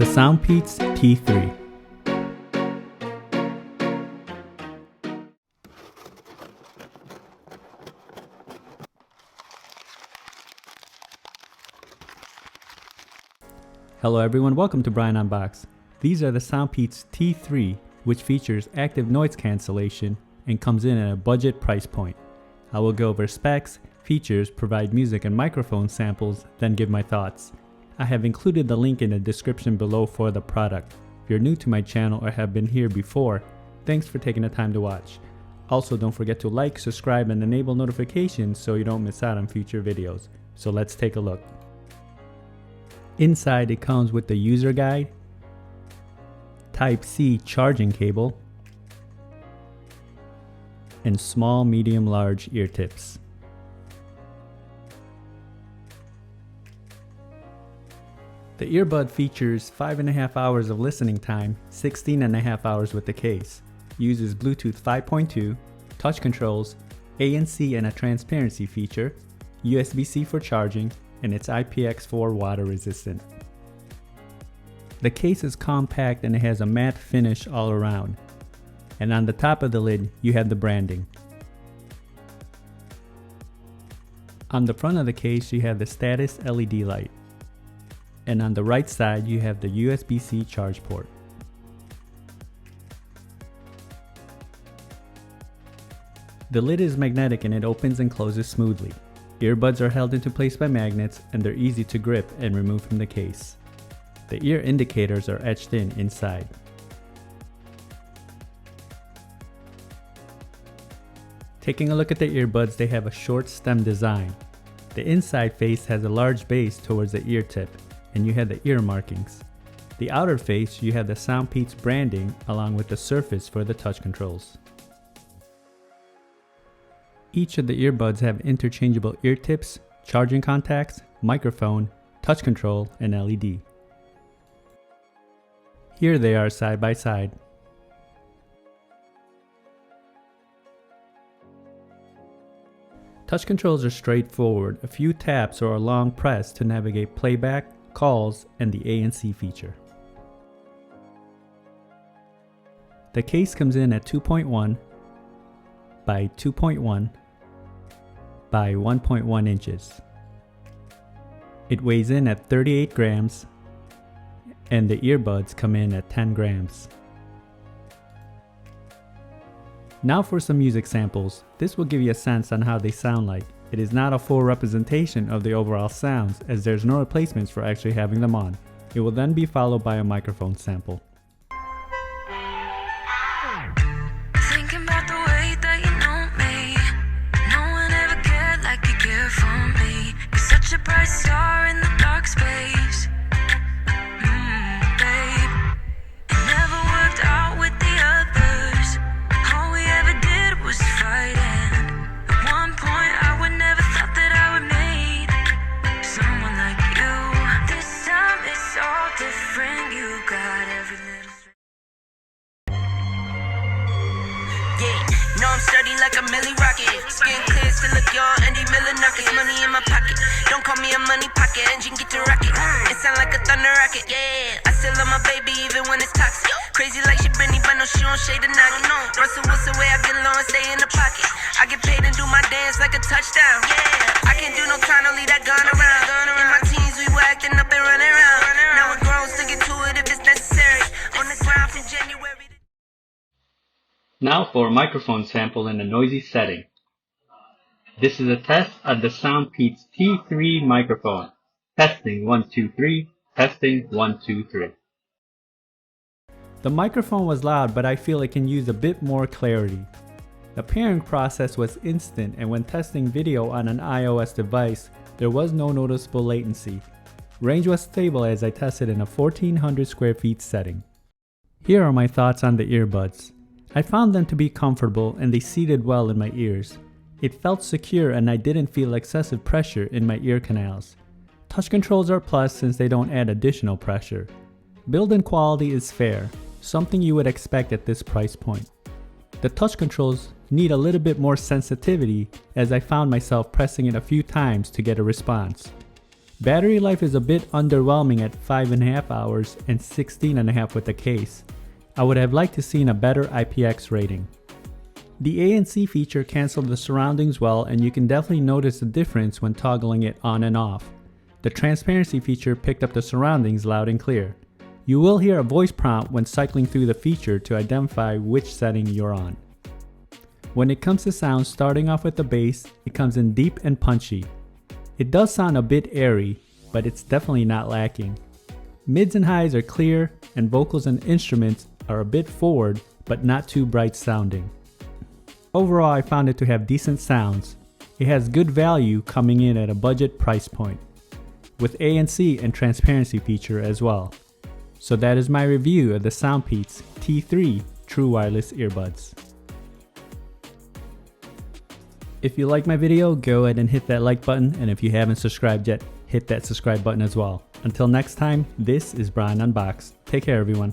the SoundPEATS T3. Hello everyone, welcome to Brian Unboxed. These are the SoundPEATS T3, which features active noise cancellation and comes in at a budget price point. I will go over specs, features, provide music and microphone samples, then give my thoughts. I have included the link in the description below for the product. If you're new to my channel or have been here before, thanks for taking the time to watch. Also, don't forget to like, subscribe, and enable notifications so you don't miss out on future videos. So let's take a look. Inside it comes with the user guide, Type-C charging cable, and small, medium, large ear tips. The earbud features 5.5 hours of listening time, 16.5 hours with the case. Uses Bluetooth 5.2, touch controls, ANC and a transparency feature, USB-C for charging, and it's IPX4 water resistant. The case is compact and it has a matte finish all around. And on the top of the lid, you have the branding. On the front of the case, you have the status LED light. And on the right side, you have the USB-C charge port. The lid is magnetic and it opens and closes smoothly. Earbuds are held into place by magnets and they're easy to grip and remove from the case. The ear indicators are etched in inside. Taking a look at the earbuds, they have a short stem design. The inside face has a large base towards the ear tip, and you have the ear markings. The outer face, you have the SoundPEATS branding along with the surface for the touch controls. Each of the earbuds have interchangeable ear tips, charging contacts, microphone, touch control, and LED. Here they are side by side. Touch controls are straightforward, a few taps or a long press to navigate playback, calls, and the ANC feature. The case comes in at 2.1 by 2.1 by 1.1 inches. It weighs in at 38 grams and the earbuds come in at 10 grams. Now for some music samples. This will give you a sense on how they sound like. It is not a full representation of the overall sounds as there's no replacements for actually having them on. It will then be followed by a microphone sample. Thinking about the way that you know me. No one ever cared like you care for me. You're such a bright star in the dark space. Babe, it never worked out with the others. All we ever did was fight, and at one point I would never thought that I would meet someone like you. This time it's all different. You got every little. Yeah, no, I'm sturdy like a Millie Rocket. Skin clear, still look young, Andy Miller knockers. Money in my pocket, don't call me a money pocket. Engine get to rocket, it sound like a thunder rocket. Yeah, I still love my baby even when it's toxic. Crazy like she Britney, but no, she don't shade the noggin. Russell Wilson way I get low and stay in the pocket. I get paid and do my dance like a touchdown. Yeah, I can't do no time to leave that gun around. In my teens we were acting up and running around. Now we're grown, still get to it if it's necessary. On the ground from January. Now for a microphone sample in a noisy setting. This is a test of the SoundPEATS T3 microphone. Testing 1 2 3. Testing 1 2 3. The microphone was loud, but I feel it can use a bit more clarity. The pairing process was instant, and when testing video on an iOS device, there was no noticeable latency. Range was stable as I tested in a 1400 square feet setting. Here are my thoughts on the earbuds. I found them to be comfortable and they seated well in my ears. It felt secure and I didn't feel excessive pressure in my ear canals. Touch controls are plus since they don't add additional pressure. Build-in quality is fair, something you would expect at this price point. The touch controls need a little bit more sensitivity as I found myself pressing it a few times to get a response. Battery life is a bit underwhelming at 5.5 hours and 16.5 with the case. I would have liked to seen a better IPX rating. The ANC feature canceled the surroundings well, and you can definitely notice the difference when toggling it on and off. The transparency feature picked up the surroundings loud and clear. You will hear a voice prompt when cycling through the feature to identify which setting you're on. When it comes to sound, starting off with the bass, it comes in deep and punchy. It does sound a bit airy, but it's definitely not lacking. Mids and highs are clear, and vocals and instruments are a bit forward, but not too bright sounding. Overall, I found it to have decent sounds. It has good value coming in at a budget price point, with ANC and transparency feature as well. So that is my review of the SoundPEATS T3 True Wireless Earbuds. If you like my video, go ahead and hit that like button, and if you haven't subscribed yet, hit that subscribe button as well. Until next time, this is Brian Unboxed. Take care, everyone.